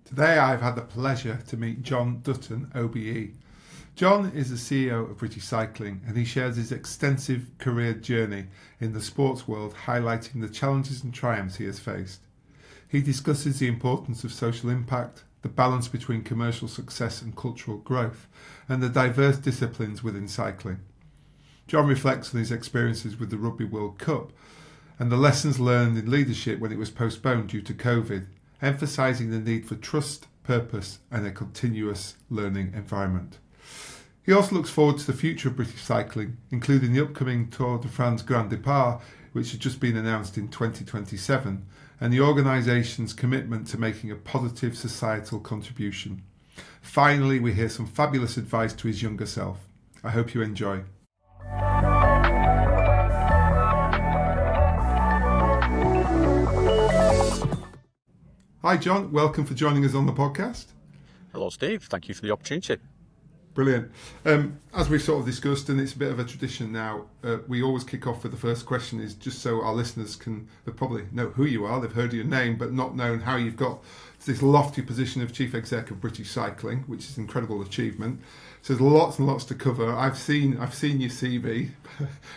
Today I've had the pleasure to meet Jon Dutton OBE. Jon is the CEO of British Cycling and he shares his extensive career journey in the sports world, highlighting the challenges and triumphs he has faced. He discusses the importance of social impact, the balance between commercial success and cultural growth, and the diverse disciplines within cycling. Jon reflects on his experiences with the Rugby World Cup and the lessons learned in leadership when it was postponed due to COVID, emphasising the need for trust, purpose and a continuous learning environment. He also looks forward to the future of British cycling, including the upcoming Tour de France Grand Départ, which has just been announced in 2027, and the organisation's commitment to making a positive societal contribution. Finally, we hear some fabulous advice to his younger self. I hope you enjoy. Hi Jon, welcome for joining us on the podcast. Hello Steve, thank you for the opportunity. Brilliant. As we've sort of discussed, and it's a bit of a tradition now, we always kick off with the first question is just so our listeners they probably know who you are, they've heard your name, but not known how you've got to this lofty position of Chief Exec of British Cycling, which is an incredible achievement. So there's lots and lots to cover. I've seen your CV,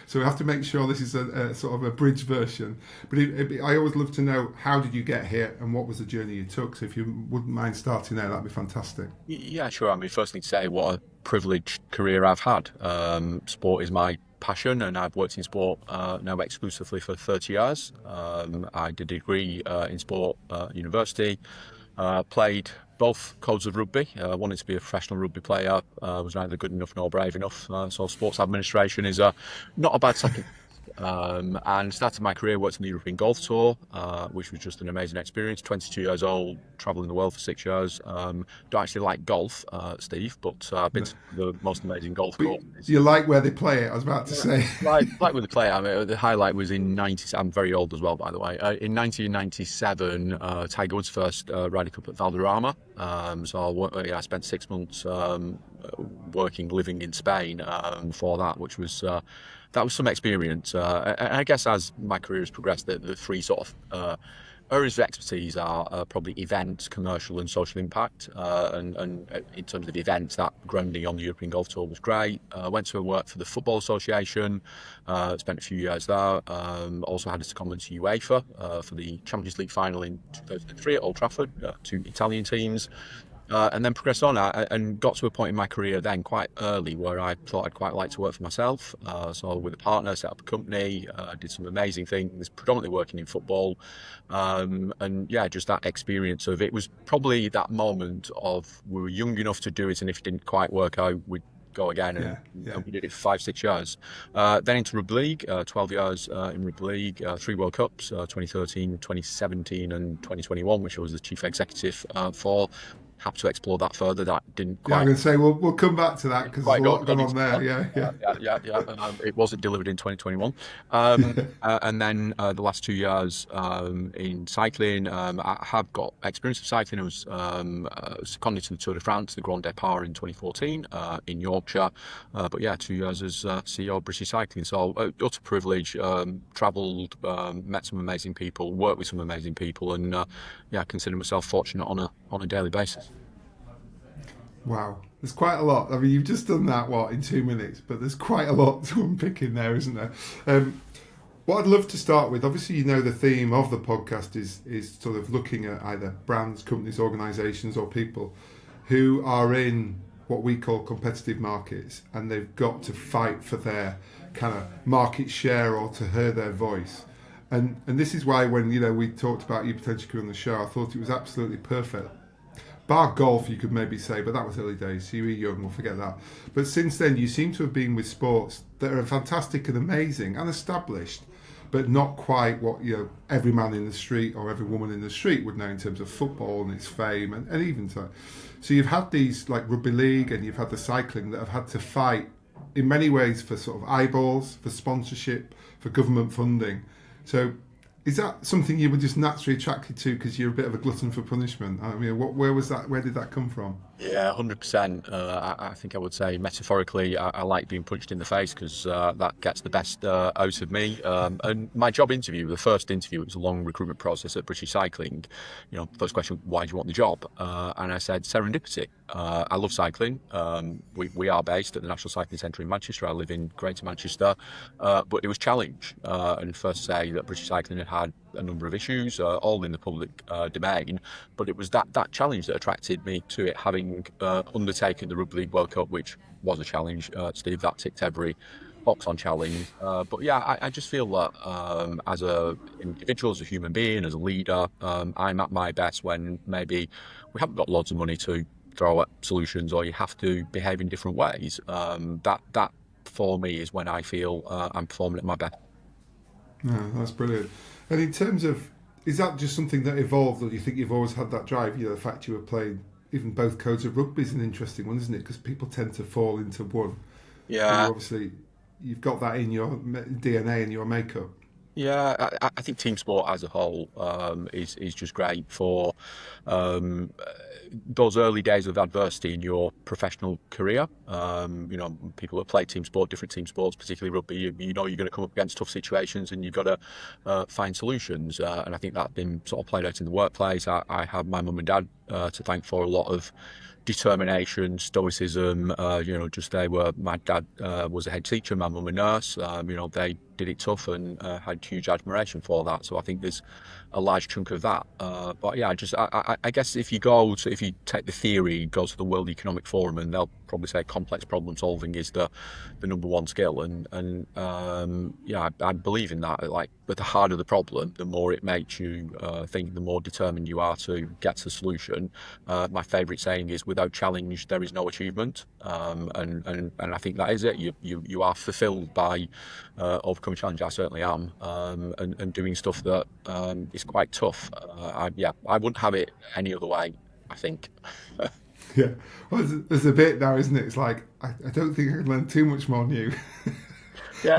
so we have to make sure this is a sort of a bridge version. But I always love to know, how did you get here and what was the journey you took? So if you wouldn't mind starting there, that'd be fantastic. Yeah, sure. I mean, first need to say what a privileged career I've had. Sport is my passion and I've worked in sport now exclusively for 30 years. I did a degree in sport at university, played both codes of rugby. Wanted to be a professional rugby player, was neither good enough nor brave enough, so sports administration is not a bad second. And started my career, worked on the European Golf Tour, which was just an amazing experience. 22 years old, travelling the world for 6 years. Don't actually like golf, Steve, but I've been to the most amazing golf course. You like where they play it, I was about to say. like where they play it. I mean, the highlight was in 90. I'm very old as well, by the way. In 1997, Tiger Woods' first Ryder Cup at Valderrama. So I spent 6 months living in Spain for that, which was that was some experience. And I guess as my career has progressed, the three sort of areas of expertise are probably events, commercial and social impact. And in terms of events, that grounding on the European Golf Tour was great. Went to work for the Football Association, spent a few years there. Also had a secondment to UEFA for the Champions League final in 2003 at Old Trafford, two Italian teams. And then progressed on and got to a point in my career then quite early where I thought I'd quite like to work for myself. So with a partner, set up a company, did some amazing things, predominantly working in football. And yeah, just that experience of it was probably that moment of we were young enough to do it, and if it didn't quite work out, we'd go again, and we did it for 5-6 years. Then into Rugby League, 12 years in Rugby League, 3 World Cups, 2013, 2017 and 2021, which I was the Chief Executive for. Happy to explore that further. That didn't quite. Yeah, I'm going to say we'll come back to that because there's a lot going on there. Yeah. It wasn't delivered in 2021, and then the last 2 years in cycling. I have got experience of cycling. I was seconded to the Tour de France, the Grand Départ in 2014 in Yorkshire. But yeah, 2 years as CEO of British Cycling. So utter privilege. Travelled, met some amazing people, worked with some amazing people, and I consider myself fortunate on a daily basis. Wow, there's quite a lot. I mean, you've just done that, in 2 minutes, but there's quite a lot to unpick in there, isn't there? What I'd love to start with, obviously, the theme of the podcast is sort of looking at either brands, companies, organisations or people who are in what we call competitive markets and they've got to fight for their kind of market share or to hear their voice. And this is why when, we talked about you potentially coming on the show, I thought it was absolutely perfect. Bar golf, you could maybe say, but that was early days. So you were young, we'll forget that. But since then, you seem to have been with sports that are fantastic and amazing and established, but not quite what every man in the street or every woman in the street would know in terms of football and its fame and even so. So you've had these like Rugby League and you've had the cycling that have had to fight in many ways for sort of eyeballs, for sponsorship, for government funding. So Is that something you were just naturally attracted to because you're a bit of a glutton for punishment? I mean, where was that? Where did that come from? Yeah, 100%. I think I would say metaphorically, I like being punched in the face because that gets the best out of me. And my job interview, the first interview, it was a long recruitment process at British Cycling. First question, why do you want the job? And I said serendipity. I love cycling. We are based at the National Cycling Centre in Manchester. I live in Greater Manchester, but it was challenge. And first to say that British Cycling had a number of issues, all in the public domain. But it was that challenge that attracted me to it, having undertaken the Rugby League World Cup, which was a challenge. Steve, that ticked every box on challenge. But yeah, I just feel that as a individual, as a human being, as a leader, I'm at my best when maybe we haven't got loads of money to throw at solutions, or you have to behave in different ways. That for me is when I feel I'm performing at my best. No, that's brilliant. And in terms of, is that just something that evolved, or do you think you've always had that drive? The fact you were playing even both codes of rugby is an interesting one, isn't it? Because people tend to fall into one, but Yeah. you've got that in your DNA and your makeup. Yeah, I think team sport as a whole is just great for um, those early days of adversity in your professional career. People that play team sport, different team sports, particularly rugby, you know you're going to come up against tough situations and you've got to find solutions. And I think that's been sort of played out in the workplace. I have my mum and dad to thank for a lot of determination, stoicism. Just they were. My dad was a head teacher, my mum a nurse. They did it tough and had huge admiration for that. So I think there's a large chunk of that. But yeah, I guess if you take the theory, go to the World Economic Forum, and they'll probably say complex problem solving is the number one skill. I believe in that. Like, but the harder the problem, the more it makes you think, the more determined you are to get to the solution. My favourite saying is, without challenge, there is no achievement. And I think that is it. You are fulfilled by overcoming challenge. I certainly am, and doing stuff that is quite tough. I wouldn't have it any other way, I think. Yeah, well, there's a bit now, isn't it? It's like I don't think I can learn too much more new. Yeah,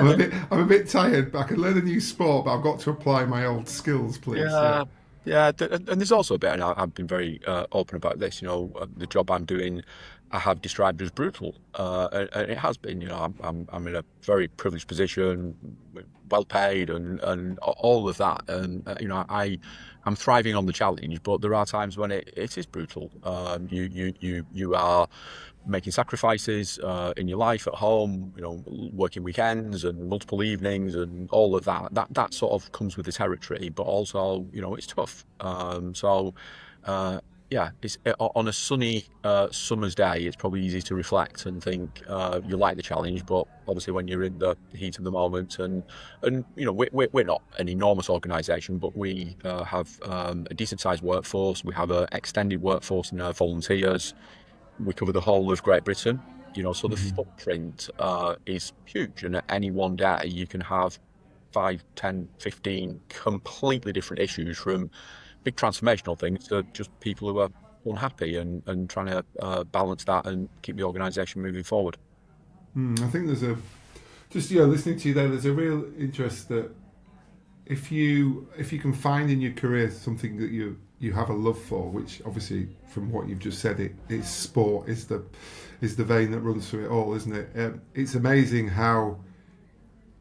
I'm a bit tired, but I can learn a new sport, but I've got to apply my old skills, please. Yeah. yeah, yeah. And there's also a bit, and I've been very open about this. The job I'm doing, I have described as brutal, and it has been. I'm in a very privileged position, well paid, and all of that. And I'm thriving on the challenge, but there are times when it is brutal. You are making sacrifices in your life at home, working weekends and multiple evenings and all of that. That sort of comes with the territory, but also, it's tough. Yeah, it's on a sunny summer's day. It's probably easy to reflect and think you like the challenge, but obviously when you're in the heat of the moment, and we're not an enormous organisation, but we have a decent sized workforce. We have an extended workforce in our volunteers. We cover the whole of Great Britain, so the footprint is huge. And at any one day, you can have 5, 10, 15 completely different issues, from big transformational things to just people who are unhappy, and trying to balance that and keep the organisation moving forward. I think listening to you there, there's a real interest that if you can find in your career something that you have a love for, which obviously from what you've just said, it's sport is the vein that runs through it all, isn't it? It's amazing how,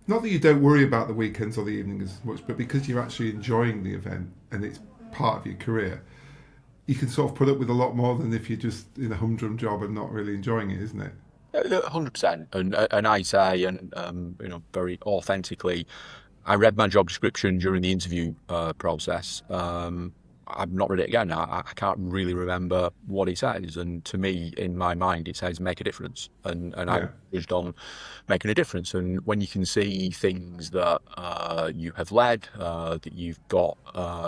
not that you don't worry about the weekends or the evenings as much, but because you're actually enjoying the event and it's part of your career, you can sort of put up with a lot more than if you're just in a humdrum job and not really enjoying it, isn't it? 100%. And I say, and very authentically, I read my job description during the interview process. I've not read it again. I can't really remember what it says. And to me, in my mind, it says make a difference. And Yeah. I'm judged on making a difference. And when you can see things that you have led, that you've got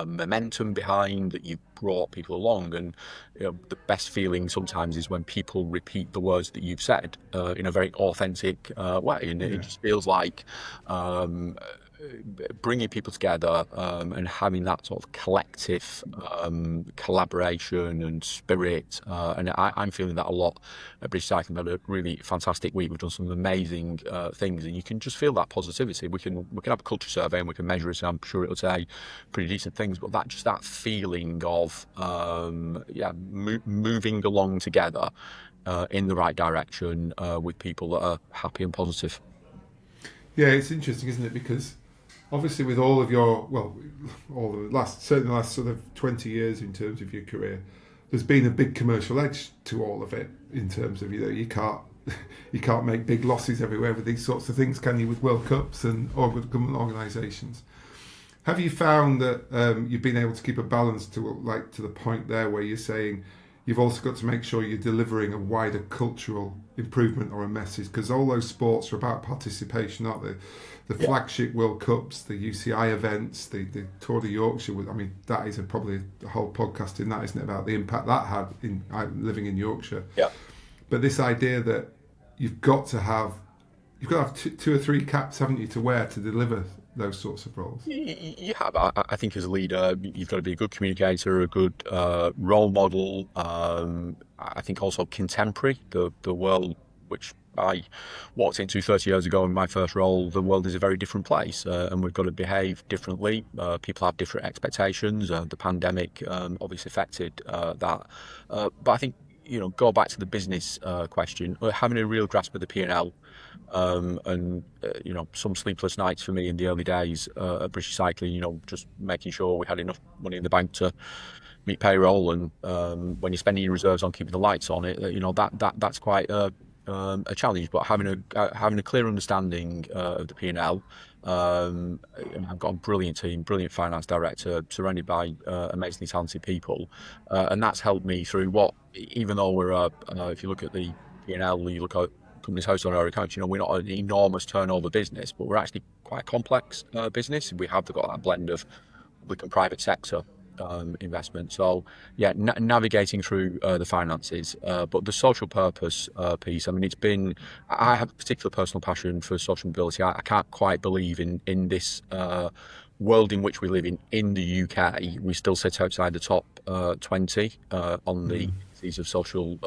momentum behind, that you've brought people along, and the best feeling sometimes is when people repeat the words that you've said in a very authentic way. And it Yeah. just feels like bringing people together and having that sort of collective collaboration and spirit. And I'm feeling that a lot at British Cycling. We've had a really fantastic week. We've done some amazing things, and you can just feel that positivity. We can have a culture survey and we can measure it, and I'm sure it'll say pretty decent things. But that feeling of moving along together in the right direction with people that are happy and positive. Yeah, it's interesting, isn't it? Because obviously, with all of your, well, certainly the last sort of 20 years in terms of your career, there's been a big commercial edge to all of it in terms of, you can't make big losses everywhere with these sorts of things, can you, with World Cups and with government organisations. Have you found that you've been able to keep a balance to the point there where you're saying you've also got to make sure you're delivering a wider cultural improvement or a message? Because all those sports are about participation, aren't they? The flagship World Cups, the UCI events, the Tour de Yorkshire. I mean, that is probably a whole podcast in that, isn't it, about the impact that had in living in Yorkshire. Yeah. But this idea that you've got to have two or three caps, haven't you, to wear to deliver those sorts of roles? You have. I think as a leader, you've got to be a good communicator, a good role model. I think also contemporary. The world which I walked into 30 years ago in my first role, the world is a very different place, and we've got to behave differently. People have different expectations. The pandemic obviously affected that. But I think, go back to the business question, having a real grasp of the P&L, and some sleepless nights for me in the early days at British Cycling, just making sure we had enough money in the bank to meet payroll, and when you're spending your reserves on keeping the lights on it, that's quite a challenge. But having a clear understanding of the P&L, I've got a brilliant team, brilliant finance director, surrounded by amazingly talented people, and that's helped me through what, even though we're if you look at the P&L, you look at companies hosted on our accounts, we're not an enormous turnover business, but we're actually quite a complex business. We have got that blend of public and private sector investment. So navigating through the finances, but the social purpose piece. I mean, I have a particular personal passion for social mobility. I can't quite believe in this world in which we live in the UK. We still sit outside the top 20 on the of social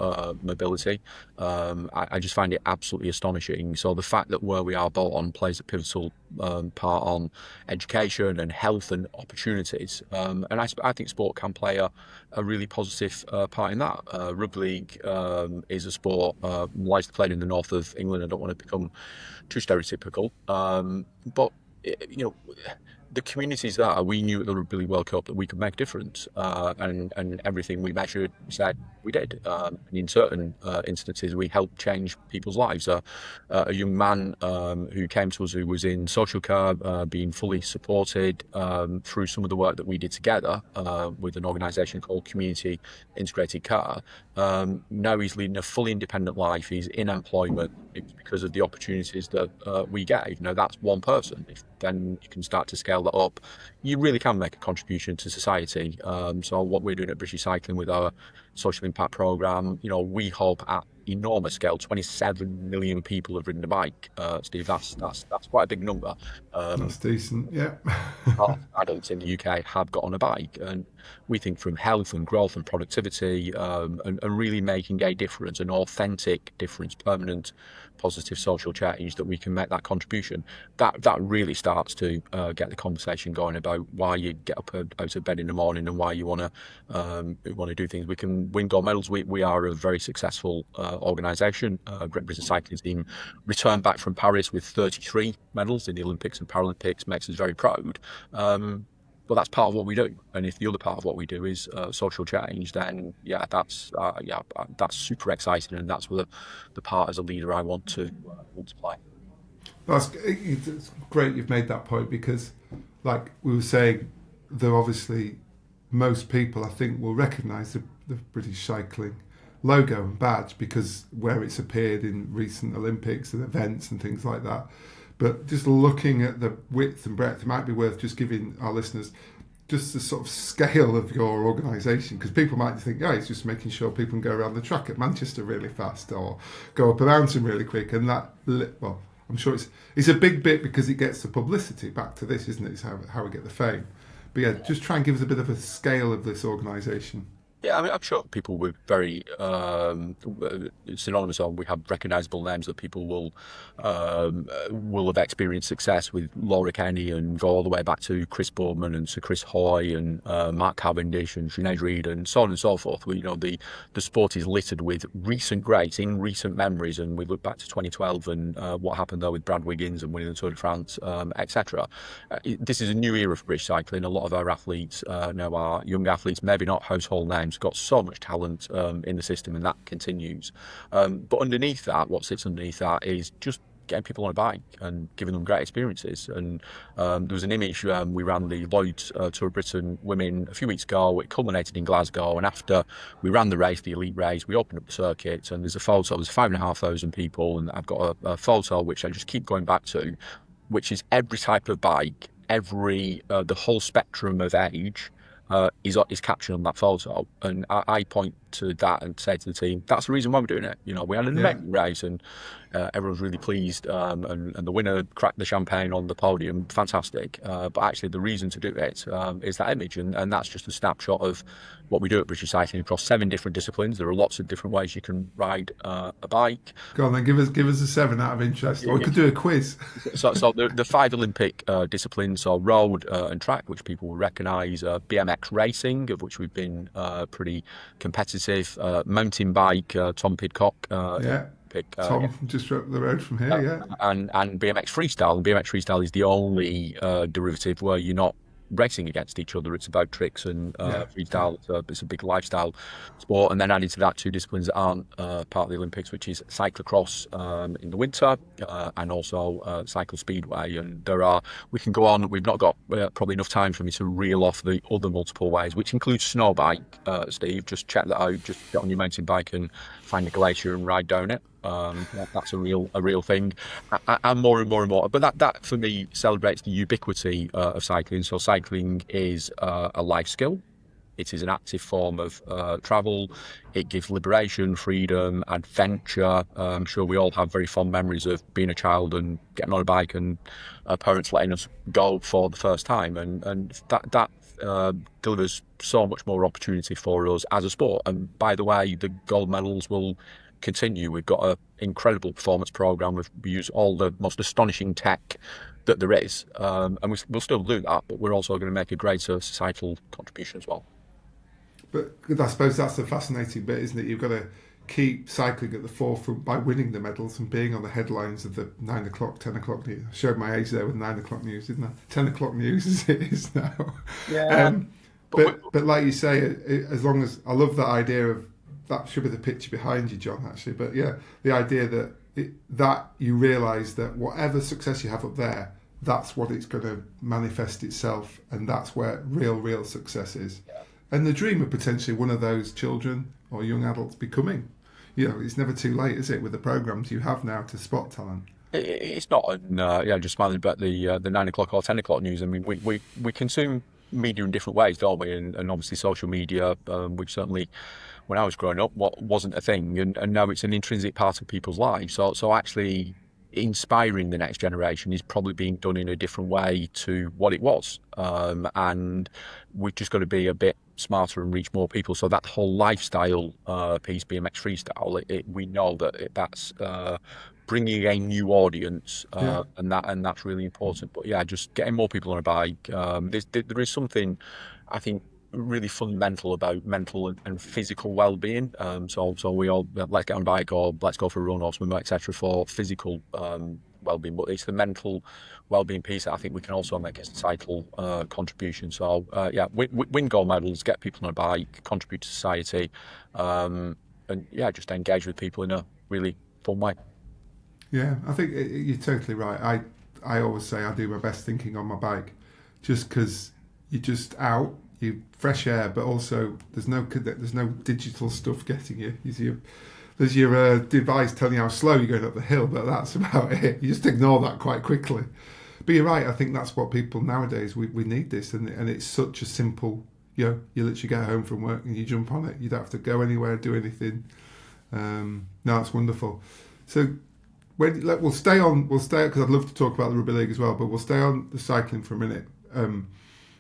mobility. I just find it absolutely astonishing. So the fact that where we are born plays a pivotal part on education and health and opportunities, and I think sport can play a really positive part in that. Rugby League is a sport largely played in the north of England. I don't want to become too stereotypical, but the communities that we knew at the Rugby League World Cup that we could make a difference, and everything we measured said we did. And in certain instances, we helped change people's lives. A young man who came to us who was in social care, being fully supported through some of the work that we did together with an organisation called Community Integrated Care. Now he's leading a fully independent life. He's in employment. It's because of the opportunities that we gave. That's one person. If then you can start to scale that up, you really can make a contribution to society. So what we're doing at British Cycling with our social impact programme, we hope at enormous scale, 27 million people have ridden a bike. Steve, that's quite a big number. That's decent, yeah. Adults in the UK have got on a bike, and we think from health and growth and productivity, and really making a difference, an authentic difference, permanent, positive social change, that we can make that contribution. That really starts to get the conversation going about why you get up out of bed in the morning and why you want to do things. We can win gold medals. We are a very successful organisation. Great Britain Cycling Team returned back from Paris with 33 medals in the Olympics and Paralympics. Makes us very proud. But that's part of what we do. And if the other part of what we do is social change, then that's super exciting, and that's the part as a leader I want to play. It's great you've made that point, because, like we were saying, though obviously most people I think will recognise the British Cycling logo and badge because where it's appeared in recent Olympics and events and things like that. But just looking at the width and breadth, it might be worth just giving our listeners just the sort of scale of your organisation, because people might think, it's just making sure people can go around the track at Manchester really fast or go up a mountain really quick. And that, well, I'm sure it's a big bit because it gets the publicity. Back to this, isn't it? It's how we get the fame. But yeah, just try and give us a bit of a scale of this organisation. Yeah, I mean, I'm sure people were very synonymous on. We have recognisable names that people will have experienced success with. Laura Kenny, and go all the way back to Chris Boardman and Sir Chris Hoy and Mark Cavendish and Sinead Reid and so on and so forth. You know, the sport is littered with recent greats in recent memories, and we look back to 2012 and what happened there with Brad Wiggins and winning the Tour de France, etc. This is a new era for British cycling. A lot of our athletes now are young athletes, maybe not household names. Got so much talent in the system, and that continues. But underneath that, what sits underneath that is just getting people on a bike and giving them great experiences. And there was an image, we ran the Lloyd's Tour of Britain Women a few weeks ago. It culminated in Glasgow, and after we ran the race, the elite race, we opened up the circuit, and there's a photo. There's 5,500 people, and I've got a photo which I just keep going back to, which is every type of bike, the whole spectrum of age. Is captured on that photo, and I point to that and say to the team, that's the reason why we're doing it. You know, we had an amazing race, and everyone's really pleased, and the winner cracked the champagne on the podium, fantastic. But actually, the reason to do it is that image, and that's just a snapshot of what we do at British Cycling across 7 different disciplines. There are lots of different ways you can ride a bike. Go on then, give us a 7 out of interest. Or we could do a quiz. So the 5 Olympic disciplines are road and track, which people will recognise, BMX racing, of which we've been pretty competitive, mountain bike, Tom Pidcock. Tom just up the road from here, and BMX freestyle. And BMX freestyle is the only derivative where you're not racing against each other. It's about tricks and freestyle. It's a big lifestyle sport. And then added to that, 2 disciplines that aren't part of the Olympics, which is cyclocross in the winter and also cycle speedway. And we can go on. We've not got probably enough time for me to reel off the other multiple ways, which includes snow bike. Steve, just check that out. Just get on your mountain bike and find a glacier and ride down it. That's a real thing, and more. But that for me celebrates the ubiquity of cycling. So cycling is a life skill. It is an active form of travel. It gives liberation, freedom, adventure. I'm sure we all have very fond memories of being a child and getting on a bike and parents letting us go for the first time, and that delivers so much more opportunity for us as a sport. And by the way, the gold medals will continue. We've got an incredible performance program. We use all the most astonishing tech that there is, and we'll still do that, but we're also going to make a greater societal contribution as well. But I suppose that's the fascinating bit, isn't it? You've got to keep cycling at the forefront by winning the medals and being on the headlines of the 9 o'clock, 10 o'clock news. I showed my age there with 9 o'clock news, didn't I? 10 o'clock news as it is now. Yeah. But like you say, as long as I love that idea of, that should be the picture behind you, John, actually. But yeah, the idea that you realise that whatever success you have up there, that's what it's going to manifest itself, and that's where real success is. Yeah. And the dream of potentially one of those children or young adults becoming, it's never too late, is it, with the programmes you have now to spot talent? It's not, just smiling about the 9 o'clock or 10 o'clock news. I mean, we consume media in different ways, don't we? And obviously social media, which certainly when I was growing up wasn't a thing, and now it's an intrinsic part of people's lives. So actually inspiring the next generation is probably being done in a different way to what it was, and we've just got to be a bit smarter and reach more people. So that whole lifestyle piece, BMX freestyle, we know that's bringing a new audience, and that's really important. But yeah, just getting more people on a bike. There is something, I think, really fundamental about mental and physical well-being. So we all, let's get on a bike or let's go for a run or swim, etc., for physical well-being. But it's the mental well-being piece that I think we can also make a societal contribution. So win gold medals, get people on a bike, contribute to society, and just engage with people in a really fun way. Yeah, I think you're totally right. I always say I do my best thinking on my bike, just because you're just out, you fresh air, but also there's no digital stuff getting you. There's your device telling you how slow you're going up the hill, but that's about it. You just ignore that quite quickly. But you're right. I think that's what people nowadays, we need this, and it's such a simple. You literally get home from work and you jump on it. You don't have to go anywhere, do anything. No, it's wonderful. So We'll stay on because I'd love to talk about the rugby league as well, but we'll stay on the cycling for a minute.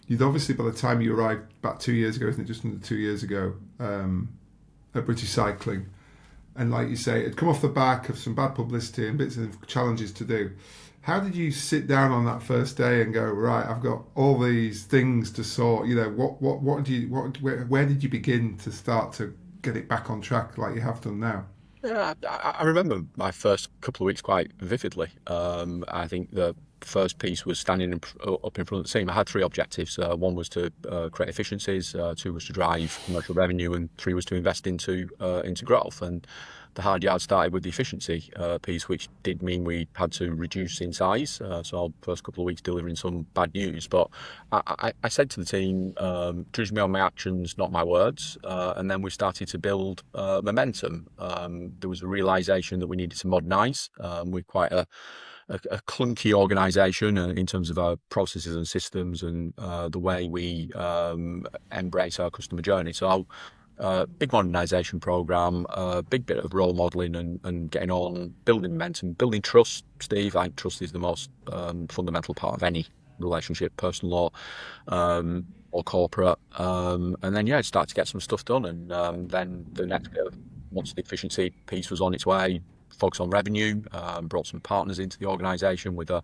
You'd obviously, by the time you arrived about 2 years ago, isn't it, just under 2 years ago, at British Cycling, and like you say, it'd come off the back of some bad publicity and bits of challenges to do. How did you sit down on that first day and go, right, I've got all these things to sort? You know, where did you begin to start to get it back on track like you have done now? Yeah, I remember my first couple of weeks quite vividly. I think the first piece was standing up in front of the team. I had three objectives. One was to create efficiencies, two was to drive commercial revenue, and three was to invest into growth. And the hard yard started with the efficiency piece, which did mean we had to reduce in size. So first couple of weeks delivering some bad news. But I said to the team, judge me on my actions, not my words. And then we started to build momentum. There was a realisation that we needed to modernise. We're quite a clunky organisation in terms of our processes and systems and the way we embrace our customer journey. So big modernisation programme, a big bit of role modelling and getting on, building momentum, building trust. Steve, I think trust is the most fundamental part of any relationship, personal or corporate. And then, start to get some stuff done. And then the next bit of, once the efficiency piece was on its way, focus on revenue, brought some partners into the organisation with a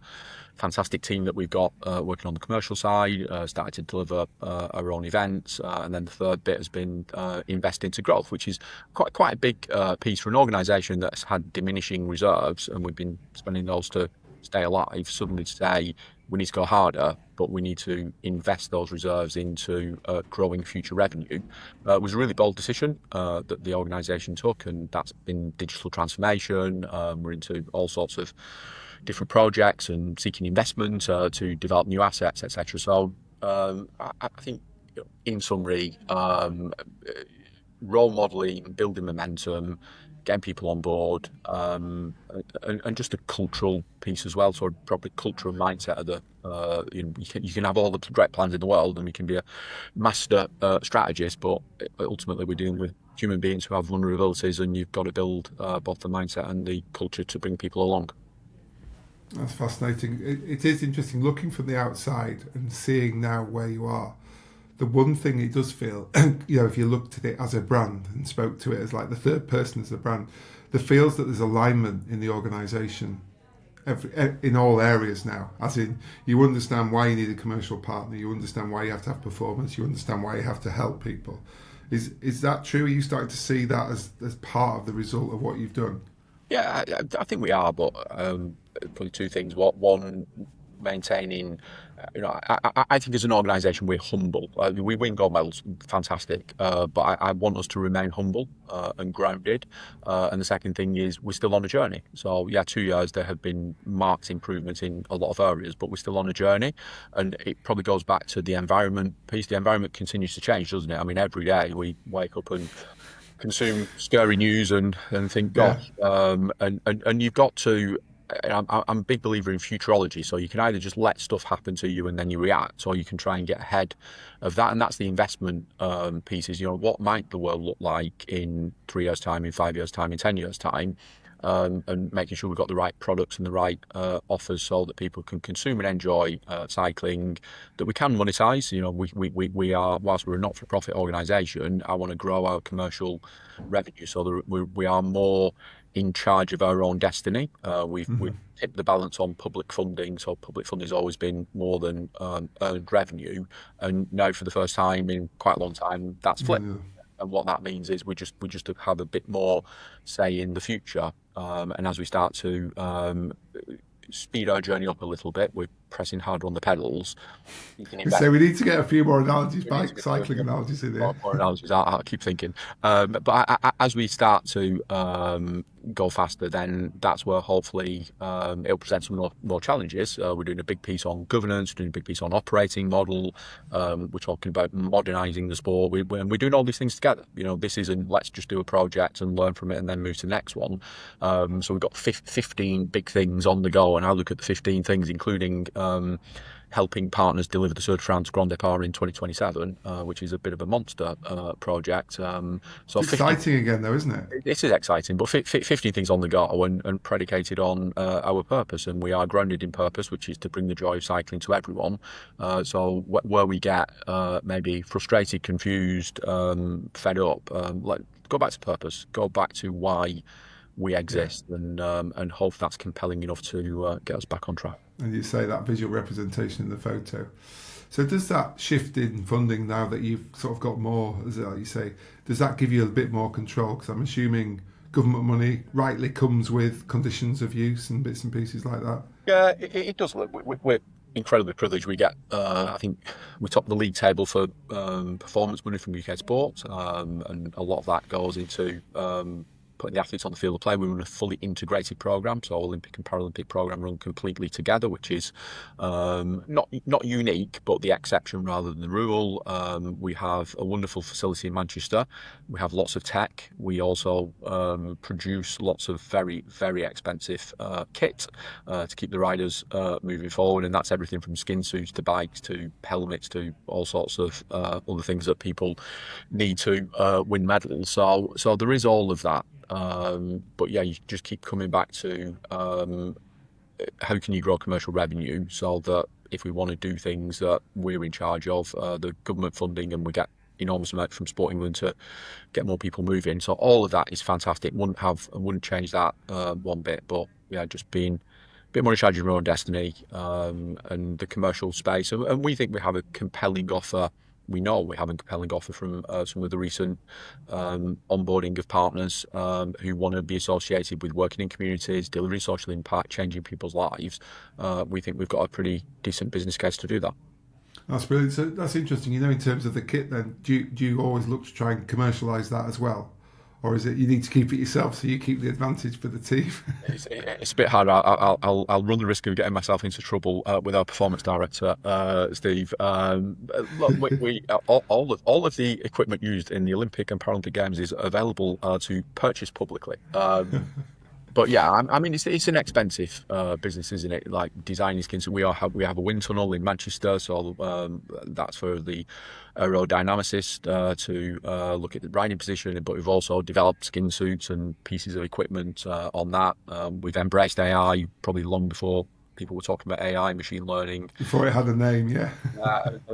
fantastic team that we've got working on the commercial side, started to deliver our own events, and then the third bit has been invest into growth, which is quite a big piece for an organisation that's had diminishing reserves, and we've been spending those to stay alive. Suddenly to say we need to go harder, but we need to invest those reserves into growing future revenue was a really bold decision that the organisation took, and that's been digital transformation. We're into all sorts of different projects and seeking investment to develop new assets, etc. So I think, in summary, role modelling, building momentum, getting people on board, and just a cultural piece as well. So probably cultural mindset of the you can have all the great plans in the world, and you can be a master strategist, but ultimately we're dealing with human beings who have vulnerabilities, and you've got to build both the mindset and the culture to bring people along. That's fascinating. It is interesting looking from the outside and seeing now where you are. The one thing it does feel, if you looked at it as a brand and spoke to it as like the third person as a brand, there feels that there's alignment in the organisation in all areas now. As in, you understand why you need a commercial partner, you understand why you have to have performance, you understand why you have to help people. Is that true? Are you starting to see that as part of the result of what you've done? Yeah, I think we are, but probably two things. One, maintaining, I think as an organisation we're humble. We win gold medals, fantastic, but I want us to remain humble and grounded. And the second thing is we're still on a journey. So 2 years there have been marked improvements in a lot of areas, but we're still on a journey. And it probably goes back to the environment piece. The environment continues to change, doesn't it? I mean, every day we wake up and consume scary news and think, gosh, and you've got to. I'm a big believer in futurology, so you can either just let stuff happen to you and then you react, or you can try and get ahead of that, and that's the investment pieces. What might the world look like in 3 years' time, in 5 years' time, in 10 years' time, and making sure we've got the right products and the right offers so that people can consume and enjoy cycling, that we can monetize. We are, whilst we're a not-for-profit organisation, I want to grow our commercial revenue so that we are more in charge of our own destiny. We've tipped the balance on public funding, so public funding has always been more than earned revenue, and now for the first time in quite a long time that's flipped. And what that means is we just have a bit more say in the future, and as we start to speed our journey up a little bit, we're pressing harder on the pedals. So we need to get a few more analogies, bike cycling analogies in there. More analogies, I keep thinking. But as we start to go faster, then that's where hopefully it'll present some more challenges. We're doing a big piece on governance, we're doing a big piece on operating model. We're talking about modernising the sport. We're doing all these things together. This isn't let's just do a project and learn from it and then move to the next one. So we've got 15 big things on the go, and I look at the 15 things, including helping partners deliver the Tour de France Grand Départ in 2027, which is a bit of a monster project. So It's 50, exciting again, though, isn't it? this is exciting, but 15 things on the go and predicated on our purpose, and we are grounded in purpose, which is to bring the joy of cycling to everyone. So where we get maybe frustrated, confused, fed up, go back to purpose, go back to why we exist, and hope that's compelling enough to get us back on track. And you say that visual representation in the photo. So does that shift in funding now that you've sort of got more, as you say, does that give you a bit more control? Because I'm assuming government money rightly comes with conditions of use and bits and pieces like that. Yeah, it does. We're incredibly privileged. We get, I think, we top the league table for performance money from UK Sport, and a lot of that goes into putting the athletes on the field of play. We run a fully integrated program, so Olympic and Paralympic program run completely together, which is not unique, but the exception rather than the rule. We have a wonderful facility in Manchester. We have lots of tech. We also produce lots of very, very expensive kit to keep the riders moving forward, and that's everything from skin suits to bikes to helmets to all sorts of other things that people need to win medals. So there is all of that. But yeah, you just keep coming back to how can you grow commercial revenue so that if we want to do things that we're in charge of, the government funding, and we get enormous amount from Sport England to get more people moving. So all of that is fantastic. Wouldn't change that one bit. But yeah, just being a bit more in charge of your own destiny, and the commercial space. And we think we have a compelling offer. We know we have a compelling offer from some of the recent onboarding of partners who want to be associated with working in communities, delivering social impact, changing people's lives. We think we've got a pretty decent business case to do that. That's brilliant. So that's interesting. In terms of the kit, then, do you always look to try and commercialise that as well? Or is it you need to keep it yourself so you keep the advantage for the team? It's a bit hard. I'll run the risk of getting myself into trouble with our performance director, Steve. Look, all of the equipment used in the Olympic and Paralympic Games is available to purchase publicly. But yeah, I mean, it's an expensive business, isn't it? Like designing skins. We have a wind tunnel in Manchester, so that's for the aerodynamicist to look at the riding position. But we've also developed skin suits and pieces of equipment on that. We've embraced AI probably long before people were talking about AI, machine learning. Before it had a name, yeah.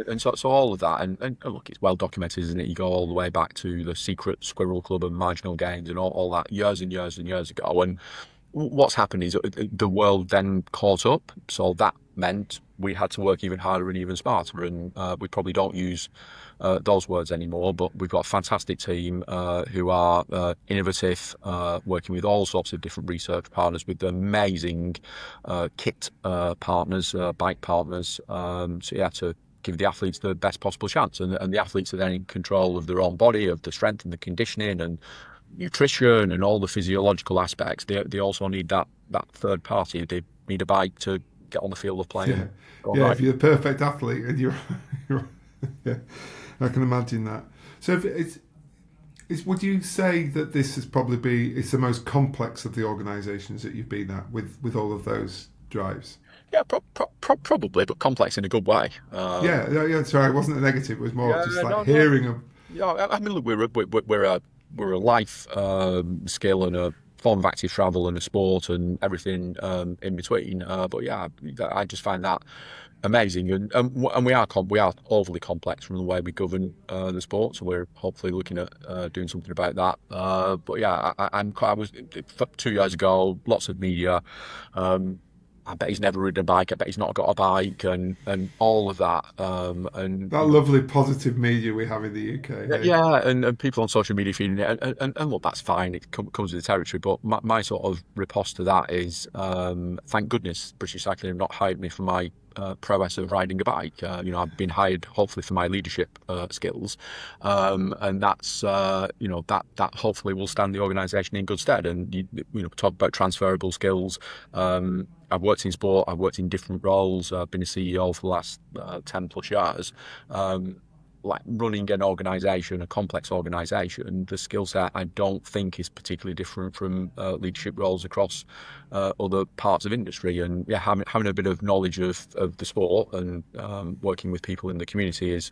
And so all of that, and look, it's well documented, isn't it? You go all the way back to the secret Squirrel Club and marginal gains and all that years and years and years ago. And what's happened is the world then caught up. So that meant we had to work even harder and even smarter. And we probably don't use those words anymore, but we've got a fantastic team who are innovative, working with all sorts of different research partners, with amazing kit partners, bike partners. So yeah, to give the athletes the best possible chance, and the athletes are then in control of their own body, of the strength and the conditioning and nutrition and all the physiological aspects. They also need that third party. They need a bike to get on the field of play. Yeah, if you're the perfect athlete and you're yeah, I can imagine that. So if would you say that this is it's the most complex of the organisations that you've been at with all of those drives? Yeah, probably, but complex in a good way. Yeah. Sorry, it wasn't a negative. It was more hearing of. Yeah, I mean, look, we're a life skill and a form of active travel and a sport and everything in between. But yeah, I just find that amazing, and we are overly complex from the way we govern the sport. So we're hopefully looking at doing something about that. But yeah, I was 2 years ago. Lots of media. I bet he's never ridden a bike. I bet he's not got a bike, and all of that. And that lovely positive media we have in the UK. Yeah, and people on social media feeding it, and look, that's fine. It comes with the territory. But my sort of riposte to that is, thank goodness British Cycling have not hired me for my prowess of riding a bike. I've been hired hopefully for my leadership skills, and that's that hopefully will stand the organisation in good stead. And talk about transferable skills. I've worked in sport. I've worked in different roles. I've been a CEO for the last 10 plus years. like running an organisation, a complex organisation, the skill set I don't think is particularly different from leadership roles across other parts of industry. And yeah, having a bit of knowledge of the sport and working with people in the community is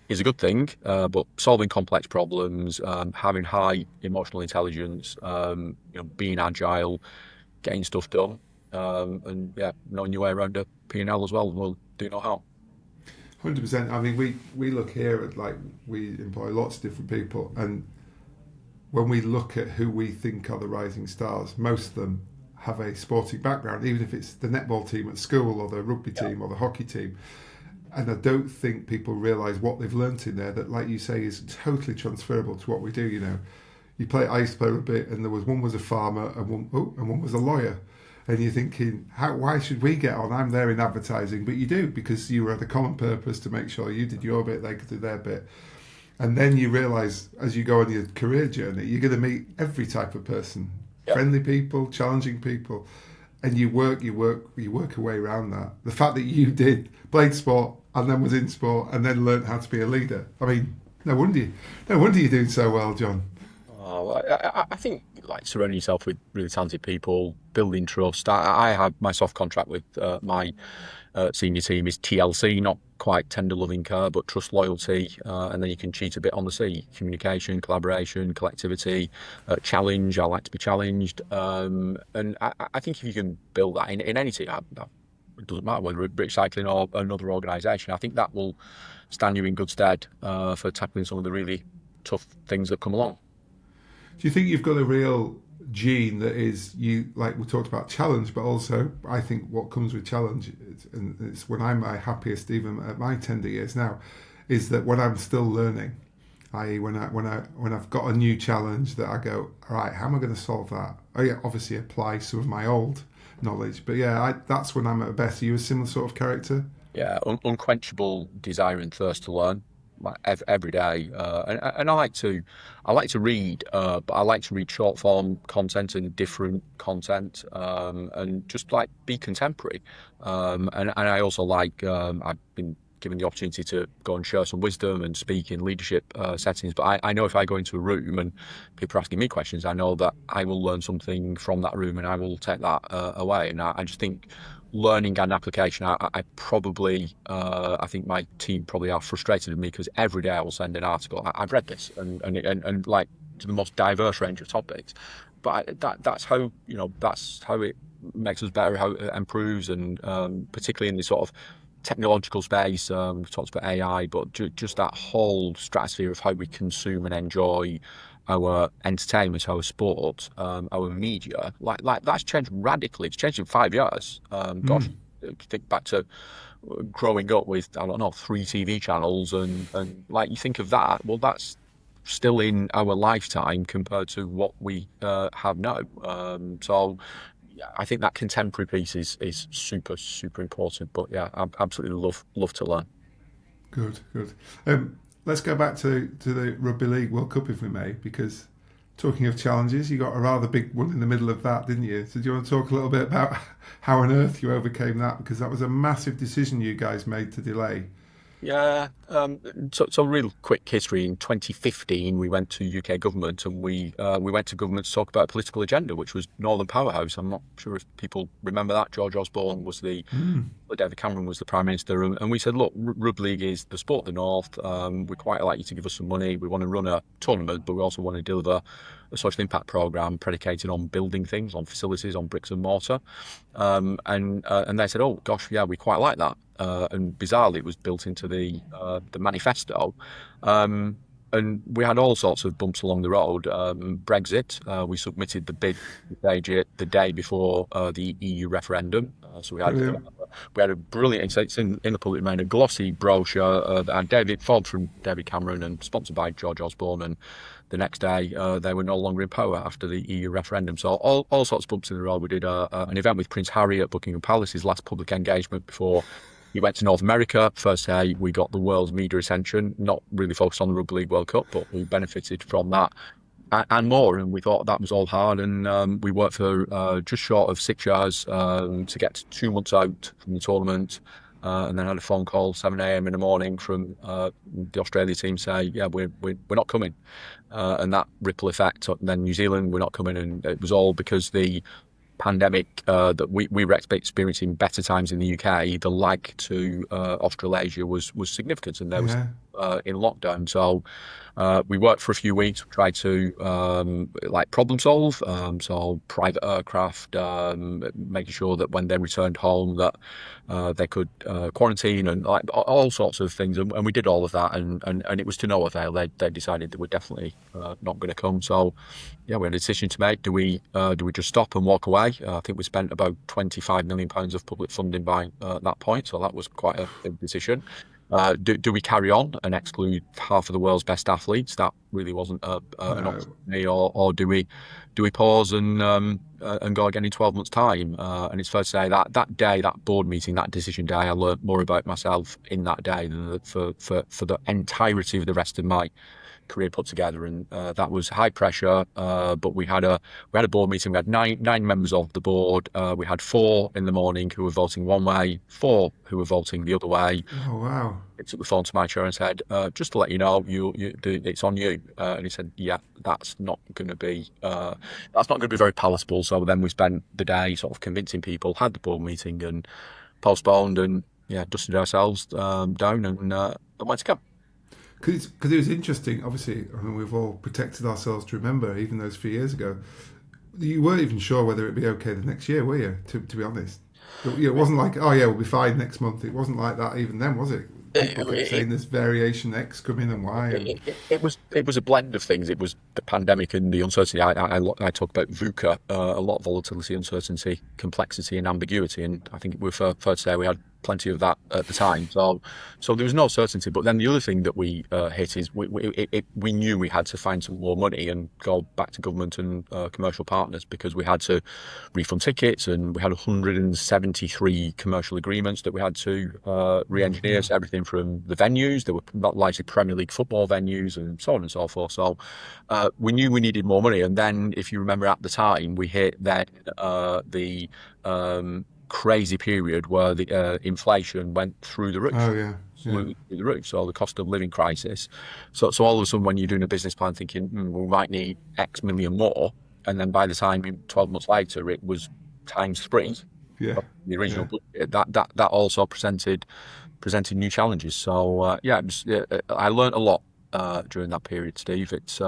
a good thing. But solving complex problems, having high emotional intelligence, being agile, getting stuff done, and yeah, knowing your way around a P&L as well will do no harm. 100%. I mean, we look here at, like, we employ lots of different people, and when we look at who we think are the rising stars, most of them have a sporting background, even if it's the netball team at school or the rugby team or the hockey team. And I don't think people realise what they've learnt in there that, like you say, is totally transferable to what we do. I used to play rugby, and there was one was a farmer and one was a lawyer. And you're thinking, why should we get on? I'm there in advertising, but you do, because you were at a common purpose to make sure you did your bit, they could do their bit. And then you realise as you go on your career journey, you're going to meet every type of person, friendly people, challenging people, and you work your way around that. The fact that you played sport and then was in sport and then learnt how to be a leader. I mean, no wonder you're doing so well, John. Oh, I think, like, surrounding yourself with really talented people, building trust. I have my soft contract with my senior team is TLC, not quite tender loving care, but trust, loyalty, and then you can cheat a bit on the C: communication, collaboration, collectivity, challenge. I like to be challenged, and I think if you can build that in any team, it doesn't matter whether it's British Cycling or another organisation, I think that will stand you in good stead for tackling some of the really tough things that come along. Do you think you've got a real gene that is, you, like we talked about challenge, but also I think what comes with challenge, and it's when I'm my happiest, even at my tender years now, is that when I'm still learning, i.e. when I've got a new challenge that I go, all right, how am I going to solve that? Oh yeah, obviously apply some of my old knowledge, but yeah, that's when I'm at best. Are you a similar sort of character? Yeah, unquenchable desire and thirst to learn, like every day, and I like to read, but I like to read short form content and different content, and just like be contemporary, and I also like, I've been given the opportunity to go and share some wisdom and speak in leadership settings, but I know if I go into a room and people are asking me questions, I know that I will learn something from that room and I will take that away. And I just think learning and application, I probably, I think my team probably are frustrated with me, because every day I will send an article. I've read this and like, to the most diverse range of topics, but that's how it makes us better, how it improves, and particularly in this sort of technological space. We've talked about AI, but just that whole stratosphere of how we consume and enjoy our entertainment, our sport, our media, like that's changed radically. It's changed in 5 years. Gosh, if you think back to growing up with, I don't know, 3 TV channels, and like, you think of that, well, that's still in our lifetime compared to what we have now. So I think that contemporary piece is super, super important. But yeah, I absolutely love to learn. Good. Let's go back to the Rugby League World Cup, if we may, because talking of challenges, you got a rather big one in the middle of that, didn't you? So do you want to talk a little bit about how on earth you overcame that? Because that was a massive decision you guys made to delay. Yeah. So real quick history. In 2015, we went to UK government, and we went to government to talk about a political agenda, which was Northern Powerhouse. I'm not sure if people remember that. George Osborne was David Cameron was the Prime Minister, and we said, look, Rugby League is the sport of the North. We'd quite like you to give us some money. We want to run a tournament, but we also want to deliver a social impact programme predicated on building things, on facilities, on bricks and mortar. And they said, oh gosh, yeah, we quite like that. And bizarrely, it was built into the manifesto. And we had all sorts of bumps along the road. Brexit, we submitted the bid the day before the EU referendum. So we had a brilliant, it's in the public domain, a glossy brochure that had David Ford from David Cameron and sponsored by George Osborne. And the next day, they were no longer in power after the EU referendum. So all sorts of bumps in the road. We did an event with Prince Harry at Buckingham Palace, his last public engagement before he went to North America. First day, we got the world's media attention, not really focused on the Rugby League World Cup, but we benefited from that and more. And we thought that was all hard. And we worked for just short of 6 years to get 2 months out from the tournament. And then I had a phone call 7 a.m. in the morning from the Australia team saying, yeah, we're not coming. And that ripple effect, then New Zealand, we're not coming. And it was all because the pandemic that we were experiencing better times in the UK, the lag to Australasia was significant, and there was Yeah. in lockdown. So we worked for a few weeks, tried to like problem solve, so private aircraft, making sure that when they returned home that they could quarantine and like all sorts of things, and we did all of that, and it was to no avail. They decided they were definitely not going to come. So yeah, we had a decision to make. Do we just stop and walk away? I think we spent about £25 million of public funding by that point, so that was quite a big decision. Do we carry on and exclude half of the world's best athletes? That really wasn't an option No. for me. Or do we pause and go again in 12 months' time? And it's fair to say that that day, that board meeting, that decision day, I learned more about myself in that day than for the entirety of the rest of my career put together, and that was high pressure. But we had a board meeting. We had nine members of the board. We had 4 in the morning who were voting one way, 4 who were voting the other way. Oh, wow. I took the phone to my chair and said, "Just to let you know, it's on you." And he said, "Yeah, that's not going to be very palatable." So then we spent the day sort of convincing people, had the board meeting, and postponed, and yeah, dusted ourselves down, and went to camp. Because it was interesting, obviously, I mean, we've all protected ourselves to remember, even those few years ago. You weren't even sure whether it'd be okay the next year, were you, to be honest? It wasn't like, oh yeah, we'll be fine next month. It wasn't like that even then, was it? People kept saying there's variation X coming and Y. And It was a blend of things. It was the pandemic and the uncertainty. I talk about VUCA, a lot of volatility, uncertainty, complexity, and ambiguity. And I think we're fair to say we had plenty of that at the time. So there was no certainty. But then the other thing that we hit is we knew we had to find some more money and go back to government and commercial partners, because we had to refund tickets, and we had 173 commercial agreements that we had to re-engineer. So everything from the venues, there were likely Premier League football venues, and so on and so forth. So we knew we needed more money. And then, if you remember at the time, we hit then the crazy period where the inflation went through the roof. oh yeah, Absolutely through the roof. So the cost of living crisis. So all of a sudden, when you're doing a business plan, thinking we might need X million more, and then by the time 12 months later, it was times 3 yeah, the original budget. That also presented new challenges. So I learned a lot during that period, Steve. It's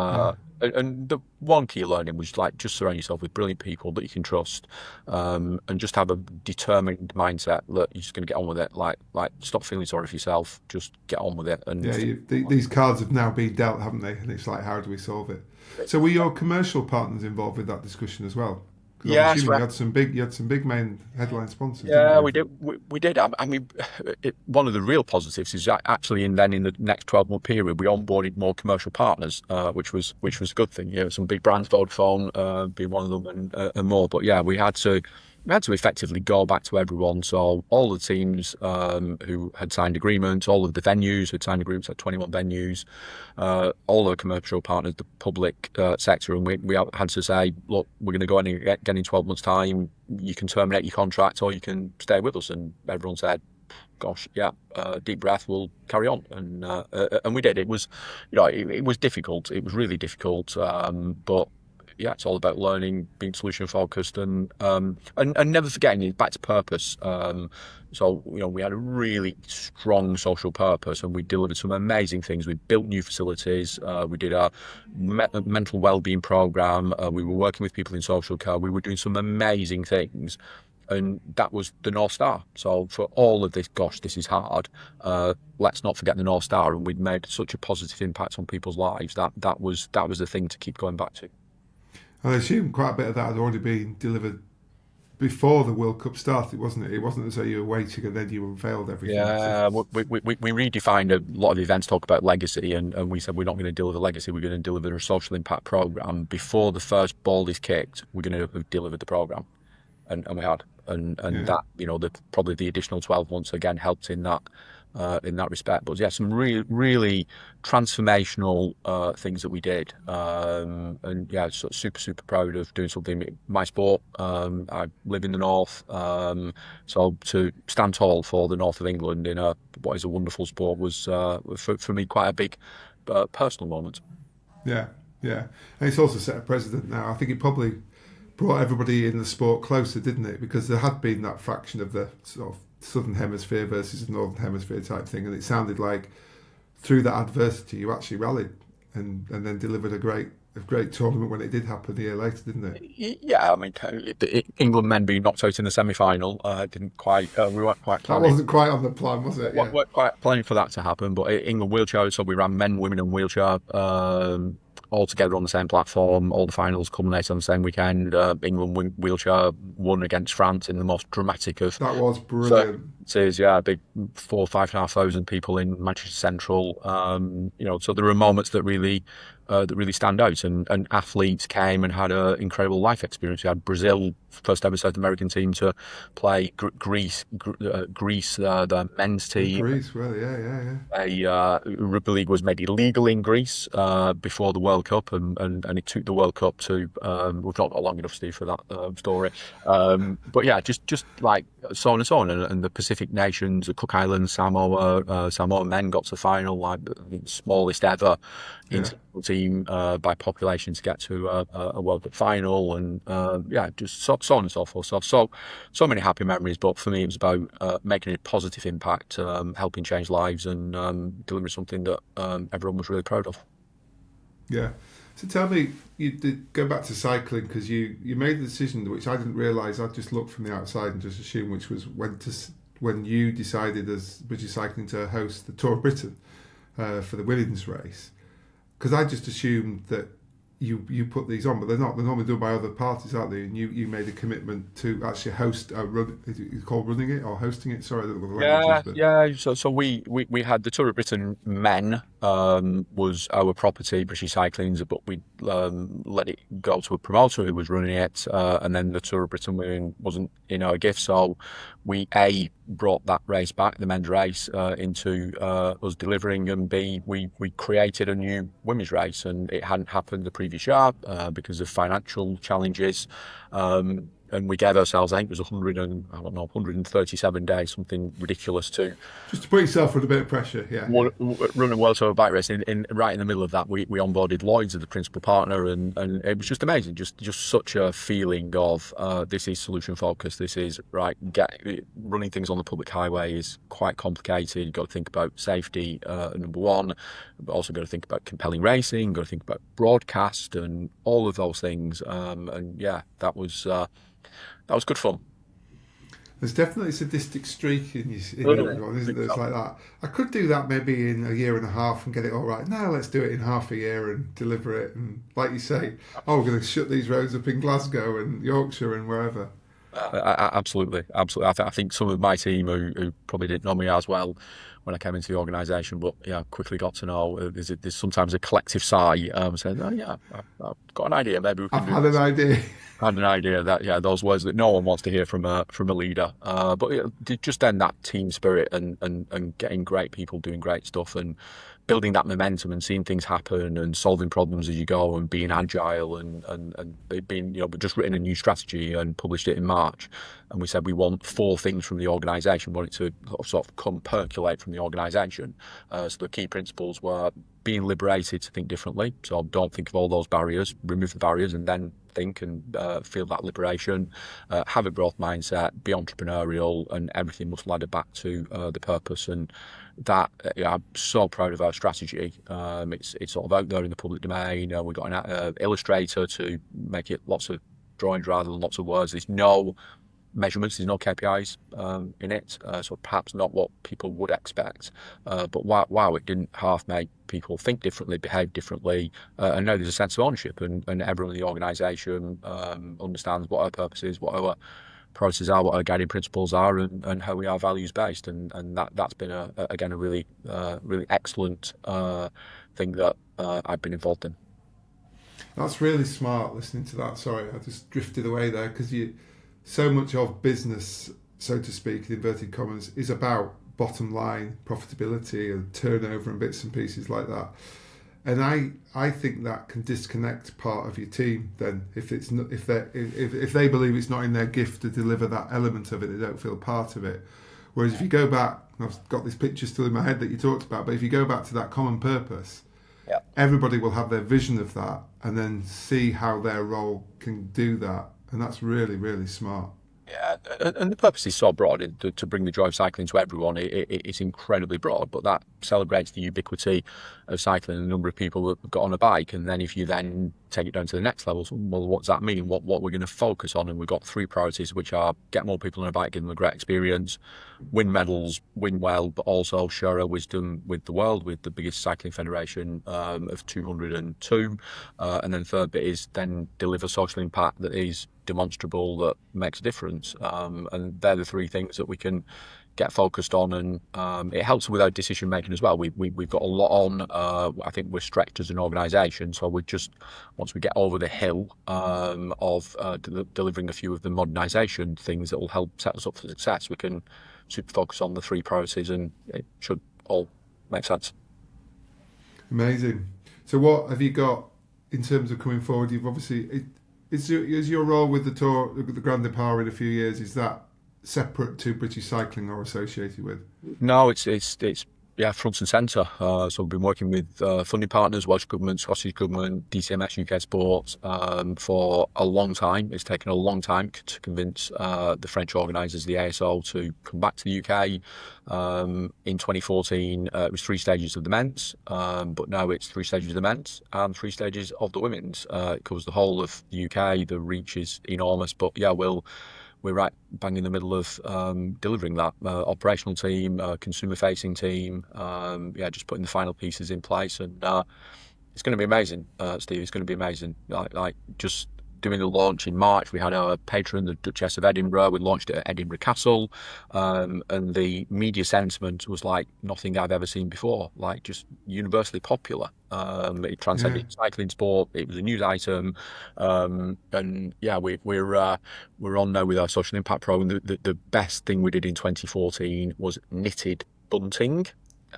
and the one key learning was like just surround yourself with brilliant people that you can trust, and just have a determined mindset that you're just going to get on with it. Like stop feeling sorry for yourself, just get on with it. And yeah. These cards have now been dealt, haven't they? And it's like, how do we solve it? So were your commercial partners involved with that discussion as well? Because I'm assuming you had some big main headline sponsors. Yeah, didn't you? we did. I mean, one of the real positives is that actually, in the next 12-month period, we onboarded more commercial partners, which was a good thing. You know, some big brands, Vodafone being one of them, and more. But yeah, we had to effectively go back to everyone. So all the teams who had signed agreements, all of the venues who had signed agreements, like 21 venues, all the commercial partners, the public sector, and we had to say, look, we're going to go again in 12 months' time. You can terminate your contract or you can stay with us. And everyone said, gosh, yeah, deep breath, we'll carry on. And we did. It was, it was difficult. It was really difficult. But yeah, it's all about learning, being solution focused, and never forgetting it's back to purpose. So we had a really strong social purpose, and we delivered some amazing things. We built new facilities. We did a mental wellbeing program. We were working with people in social care. We were doing some amazing things. And that was the North Star. So for all of this, gosh, this is hard. Let's not forget the North Star. And we'd made such a positive impact on people's lives. That was the thing to keep going back to. I assume quite a bit of that had already been delivered before the World Cup started, wasn't it? It wasn't as though you were waiting and then you unveiled everything. Yeah, we redefined a lot of events, talk about legacy, and we said we're not going to deliver legacy, we're going to deliver a social impact programme. Before the first ball is kicked, we're going to have delivered the programme. And we had. And that, probably the additional 12 months again helped in that in that respect. But yeah, some really, really transformational things that we did. And yeah, super, super proud of doing something in my sport. I live in the north, so to stand tall for the north of England in what is a wonderful sport was for me quite a big personal moment. Yeah, yeah. And it's also set a precedent now. I think it probably brought everybody in the sport closer, didn't it? Because there had been that fraction of the sort of southern hemisphere versus the northern hemisphere type thing, and it sounded like through that adversity you actually rallied and then delivered a great tournament when it did happen a year later, didn't it? Yeah, I mean, the England men being knocked out in the semi-final didn't quite. We weren't quite That planning. wasn't quite on the plan, was it? Yeah. Weren't quite planning for that to happen. But England wheelchair, so we ran men, women, and wheelchair all together on the same platform. All the finals culminated on the same weekend. England wheelchair won against France in the most dramatic of That was brilliant. circumstances. Yeah, big 4,000-5,500 people in Manchester Central. So there are moments that really stand out, and athletes came and had an incredible life experience. We had Brazil, first ever South American team to play Greece, the men's In team. Greece, well, yeah. Rugby league was made illegal in Greece before the World Cup, and it took the World Cup to. We've not got long enough, Steve, for that story. But yeah, just like so on and so on, and the Pacific nations, the Cook Islands, Samoa men got to the final, like the smallest ever international team by population to get to a World Cup final, and just so on and so forth. So many happy memories. But for me, it was about making a positive impact, helping change lives, and delivering something that everyone was really proud of. Yeah. So tell me, you did go back to cycling because you made the decision, which I didn't realise. I just looked from the outside and just assumed, which was when you decided as British Cycling to host the Tour of Britain for the women's race. Because I just assumed that you put these on, but they're not. They're normally done by other parties, aren't they? And you made a commitment to actually host a run. Is it called running it or hosting it? Sorry, I don't know what the language is. But... Yeah. So we had the Tour of Britain men was our property, British Cycling's, but we let it go to a promoter who was running it, and then the Tour of Britain women wasn't in our gift, so we brought that race back, the men's race, into us delivering, and we created a new women's race, and it hadn't happened the previous year because of financial challenges. And we gave ourselves, I think it was 137 days, something ridiculous to just to put yourself under a bit of pressure, run a World Tour bike race. Right in the middle of that, we onboarded Lloyd's as the principal partner, and it was just amazing. Just such a feeling of this is solution focused. This is right. Running things on the public highway is quite complicated. You've got to think about safety, number one, but also got to think about compelling racing. Got to think about broadcast and all of those things. And yeah, that was good fun. There's definitely a sadistic streak in everyone, isn't there? It's like that. I could do that maybe in a year and a half and get it all right. Now let's do it in half a year and deliver it. And like you say, we're going to shut these roads up in Glasgow and Yorkshire and wherever. Absolutely. I think some of my team who probably didn't know me as well when I came into the organisation, but quickly got to know. There's sometimes a collective sigh saying, I've got an idea. Maybe we can. I've had an idea. I had an idea that those words that no one wants to hear from a leader. But just then that team spirit and getting great people doing great stuff and building that momentum and seeing things happen and solving problems as you go and being agile and being we've just written a new strategy and published it in March, and we said we want 4 things from the organisation. We want it to sort of percolate from the organisation. So the key principles were being liberated to think differently. So don't think of all those barriers, remove the barriers, and then think and feel that liberation. Have a growth mindset, be entrepreneurial, and everything must ladder back to the purpose. And that I'm so proud of our strategy. It's sort of out there in the public domain. We've got an illustrator to make it lots of drawings rather than lots of words. There's no measurements, there's no KPIs in it, so perhaps not what people would expect, but wow, it didn't half make people think differently, behave differently, and now there's a sense of ownership, and everyone in the organisation understands what our purpose is, what our processes are, what our guiding principles are, and how we are values based, and that's been again a really excellent thing that I've been involved in. That's really smart listening to that. Sorry, I just drifted away there because so much of business, so to speak, in inverted commas, is about bottom line profitability and turnover and bits and pieces like that. And I think that can disconnect part of your team then if it's not, if they believe it's not in their gift to deliver that element of it, they don't feel part of it. Whereas if you go back, I've got this picture still in my head that you talked about, but if you go back to that common purpose, everybody will have their vision of that and then see how their role can do that, and that's really, really smart. Yeah, and the purpose is so broad to bring the joy of cycling to everyone. It's incredibly broad, but that celebrates the ubiquity of cycling and the number of people that have got on a bike. And then if you then take it down to the next level, so, well, what does that mean? What we're going to focus on? And we've got three priorities, which are get more people on a bike, give them a great experience, win medals, win well, but also share our wisdom with the world, with the biggest cycling federation of 202. And then third bit is then deliver social impact that is demonstrable, that makes a difference, and they're the three things that we can get focused on, and it helps with our decision making as well. We've got a lot on. I think we're stretched as an organisation, so we just, once we get over the hill of delivering a few of the modernisation things that will help set us up for success, we can super focus on the three priorities, and it should all make sense. Amazing. So what have you got in terms of coming forward? You've obviously is your role with the Tour, the Grand Depart in a few years, is that separate to British Cycling or associated with? No, it's front and centre. So we've been working with funding partners, Welsh Government, Scottish Government, DCMS, UK Sports for a long time. It's taken a long time to convince the French organisers, the ASO, to come back to the UK. In 2014, it was 3 stages of the men's, but now it's 3 stages of the men's and 3 stages of the women's. It covers the whole of the UK. The reach is enormous, but yeah, we're right bang in the middle of delivering that operational team, consumer-facing team. Just putting the final pieces in place, and it's going to be amazing, Steve. It's going to be amazing. Like just doing the launch in March, we had our patron, the Duchess of Edinburgh. We launched it at Edinburgh Castle, and the media sentiment was like nothing I've ever seen before. Like just universally popular. It transcended cycling sport. It was a news item, and yeah, we're on now with our social impact program. The best thing we did in 2014 was knitted bunting.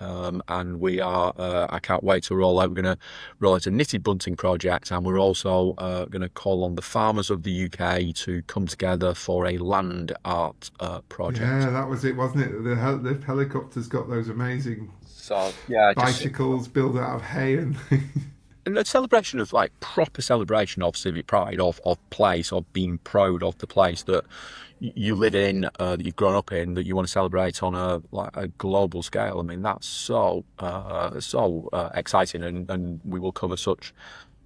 And we are, I can't wait to roll out. We're going to roll out a knitted bunting project, and we're also going to call on the farmers of the UK to come together for a land art project. Yeah, that was it, wasn't it? The helicopters got those amazing bicycles built out of hay and a celebration of like proper celebration of civic pride, of place, of being proud of the place that you live in, that you've grown up in, that you want to celebrate on a global scale. I mean, that's so exciting, and we will cover such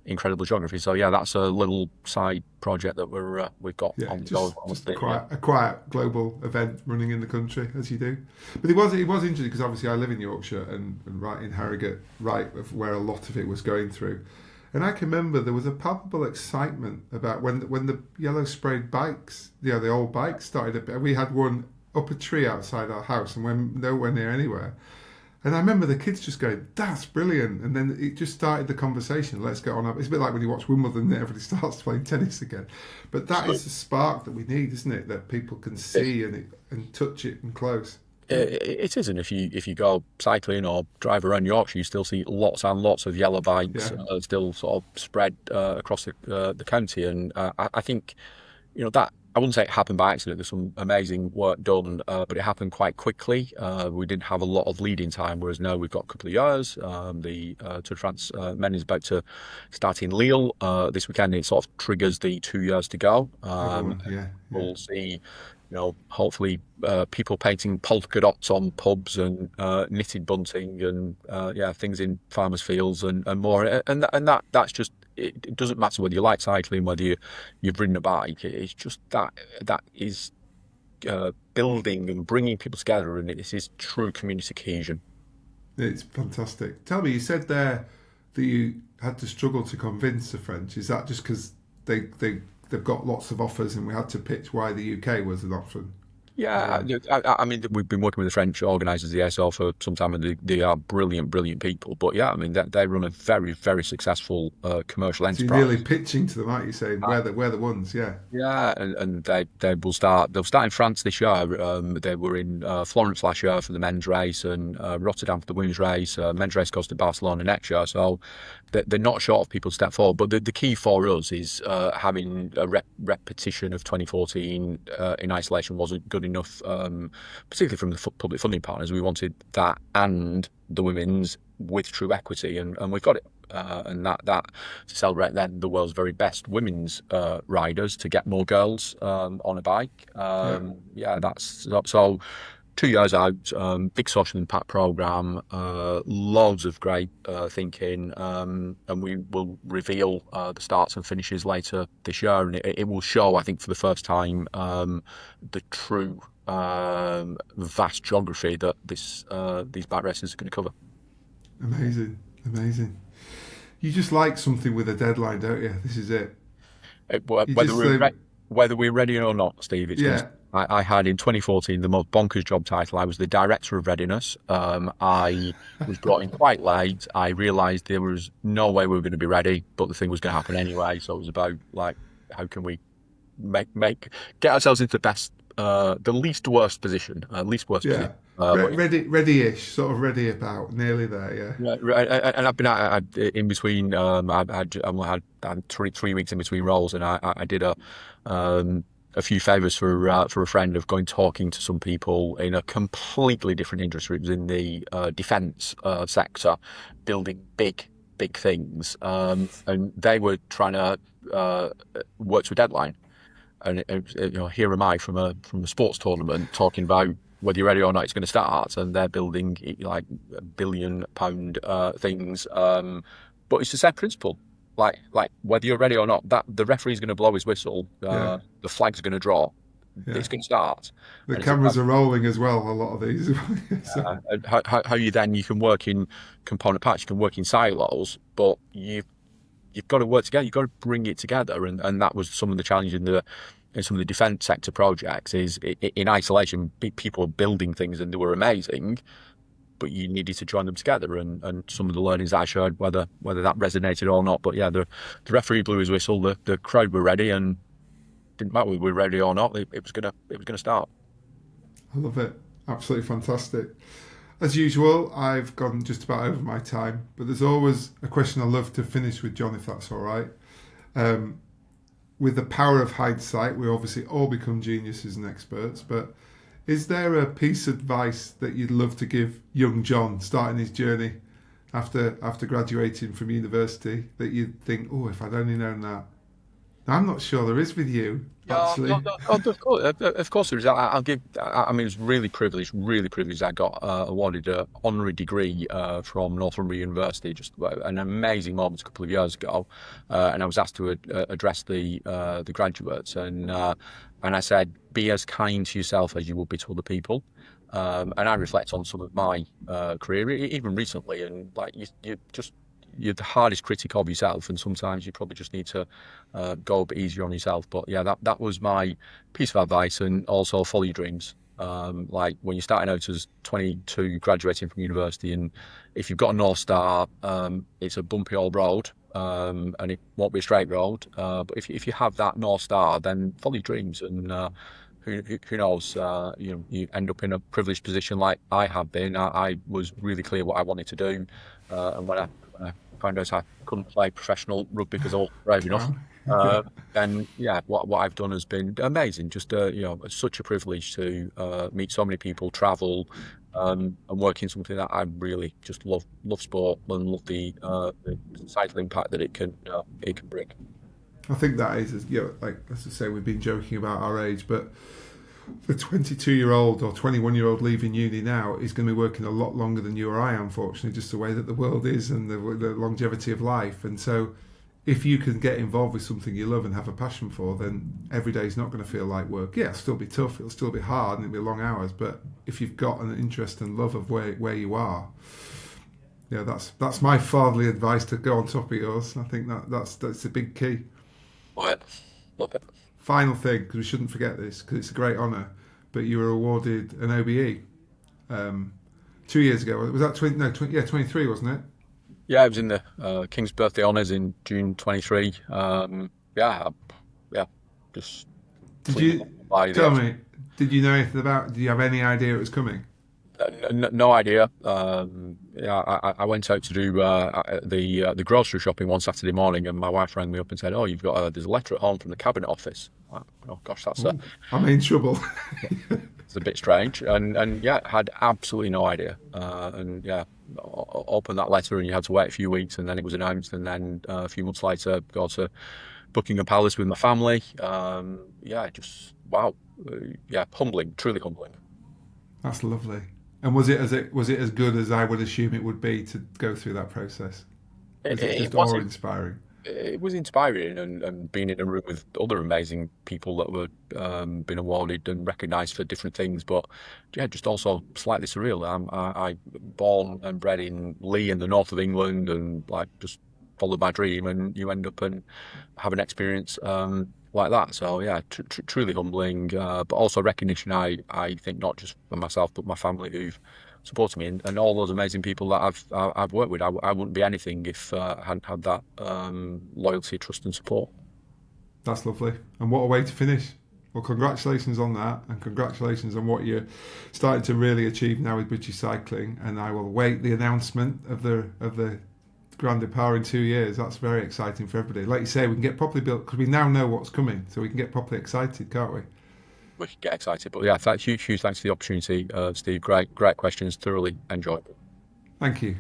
incredible geography. So yeah, that's a little side project that we've got on the go. Just a quiet global event running in the country, as you do. But it was interesting because obviously I live in Yorkshire and right in Harrogate, right of where a lot of it was going through. And I can remember there was a palpable excitement about when the yellow sprayed bikes, the old bikes started. We had one up a tree outside our house and went nowhere near anywhere. And I remember the kids just going, "That's brilliant!" And then it just started the conversation. Let's get on. It's a bit like when you watch Wimbledon and everybody starts playing tennis again. But that is the spark that we need, isn't it? That people can see and touch it and close. It is, and if you go cycling or drive around Yorkshire, you still see lots and lots of yellow bikes still sort of spread across the county, and I think that. I wouldn't say it happened by accident. There's some amazing work done, but it happened quite quickly. We didn't have a lot of lead-in time, whereas now we've got a couple of years. The Tour de France men is about to start in Lille this weekend. It sort of triggers the 2 years to go. We'll see, hopefully people painting polka dots on pubs and knitted bunting and things in farmers' fields and more. And that's just. It doesn't matter whether you like cycling, whether you've ridden a bike. It's just that is building and bringing people together, and it is true community cohesion. It's fantastic. Tell me, you said there that you had to struggle to convince the French. Is that just because they've got lots of offers and we had to pitch why the UK was an option? Yeah, I mean, we've been working with the French organisers of the ASO for some time, and they are brilliant, brilliant people. But yeah, I mean, they run a very, very successful commercial So you're nearly enterprise. pitching to them, aren't you? Saying we're the ones, yeah. Yeah, and they'll start in France this year. They were in Florence last year for the men's race, and Rotterdam for the women's race. Men's race goes to Barcelona next year, so they're not short of people to step forward. But the key for us is having a repetition of 2014 in isolation wasn't good enough, particularly from the public funding partners. We wanted that and the women's with true equity, and we've got it. And that to celebrate then the world's very best women's riders, to get more girls on a bike. Yeah, that's so 2 years out, big social impact program, loads of great thinking, and we will reveal the starts and finishes later this year, and it will show, I think, for the first time, the true vast geography that these bike races are going to cover. Amazing, amazing. You just like something with a deadline, don't you? This is it. You Whether just whether we're ready or not, Steve, it's yeah. I had in 2014 the most bonkers job title. I was the director of readiness. I was brought in quite late. I realised there was no way we were going to be ready, but the thing was going to happen anyway. So it was about, like, how can we get ourselves into the best, the least worst position, Yeah. Ready-ish, sort of ready about, nearly there, yeah. Right, and I've been in between. I had 3 weeks in between roles, and I did a few favours for a friend of going talking to some people in a completely different industry. It was in the defence sector, building big things, and they were trying to work to a deadline. And here am I from a sports tournament talking about whether you're ready or not, it's going to start, and they're building like £1 billion things. But it's the same principle. Like whether you're ready or not, that the referee's going to blow his whistle, Yeah. the flag's going to draw, Yeah. it's going to start. The And it's cameras are rolling as well, a lot of these. So, and how you can work in component parts, you can work in silos, but you've got to work together. You've got to bring it together, and that was some of the challenge in some of the defence sector projects. Is in isolation, people were building things and they were amazing, but you needed to join them together. And some of the learnings that I shared, whether that resonated or not, but yeah, the referee blew his whistle, the crowd were ready, and didn't matter whether we were ready or not. It was gonna start. I love it. Absolutely fantastic. As usual, I've gone just about over my time, but there's always a question I love to finish with, John, if that's all right. With the power of hindsight, we obviously all become geniuses and experts, but is there a piece of advice that you'd love to give young John starting his journey after graduating from university that you'd think, oh, if I'd only known that? Now, I'm not sure there is with you, actually. No, of course there is. I'll give. I mean, it's really privileged. I got awarded an honorary degree from Northumbria University, just an amazing moment a couple of years ago, and I was asked to address the graduates, and I said, be as kind to yourself as you would be to other people. And I reflect on some of my career, even recently, and like you're the hardest critic of yourself, and sometimes you probably just need to go a bit easier on yourself. But yeah, that was my piece of advice, and also follow your dreams. Like when you're starting out as 22, graduating from university, and if you've got a North Star, it's a bumpy old road, and it won't be a straight road. But if you have that North Star, then follow your dreams, and who knows? You end up in a privileged position like I have been. I was really clear what I wanted to do, and when I found out I couldn't play professional rugby because I wasn't brave enough. And yeah, what I've done has been amazing. Just such a privilege to meet so many people, travel, and work in something that I really just love sport, and love the societal impact that it can bring. I think that is, like as I say, we've been joking about our age, but the 22-year-old or 21-year-old leaving uni now is going to be working a lot longer than you or I, unfortunately, just the way that the world is and the longevity of life. And so if you can get involved with something you love and have a passion for, then every day is not going to feel like work. Yeah, it'll still be tough, it'll still be hard, and it'll be long hours, but if you've got an interest and love of where you are, yeah, that's my fatherly advice to go on top of yours. I think that's a big key. Love it. Final thing, because we shouldn't forget this, because it's a great honour. but you were awarded an OBE 2 years ago. Was that 23, wasn't it? Yeah, I was in the King's Birthday Honours in June 23. Yeah, just. Did you tell me? Did you know anything about? Did you have any idea it was coming? No idea. Yeah, I went out to do the grocery shopping one Saturday morning, and my wife rang me up and said, "Oh, there's a letter at home from the Cabinet Office." Oh gosh, I'm in trouble. It's a bit strange, and yeah, had absolutely no idea. And yeah, opened that letter, and you had to wait a few weeks, and then it was announced, and then a few months later, got to Buckingham Palace with my family. Yeah, just wow. Yeah, humbling, truly humbling. That's lovely. And was it as good as I would assume it would be to go through that process? Was it just awe-inspiring? It was inspiring, and being in a room with other amazing people that were been awarded and recognised for different things. But yeah, just also slightly surreal. I born and bred in Lee in the north of England, and like just followed my dream, and you end up and have an experience like that. So yeah, truly humbling, but also recognition. I think not just for myself, but my family who've supported me, and all those amazing people that I've worked with. I wouldn't be anything if I hadn't had that loyalty, trust, and support. That's lovely. And what a way to finish. Well, congratulations on that, and congratulations on what you're starting to really achieve now with British cycling. And I will await the announcement of the Grand Depart in 2 years. That's very exciting for everybody. Like you say, we can get properly built because we now know what's coming, so we can get properly excited, can't we? We can get excited, but yeah, huge thanks for the opportunity, Steve. Great questions. Thoroughly enjoyed it. Thank you.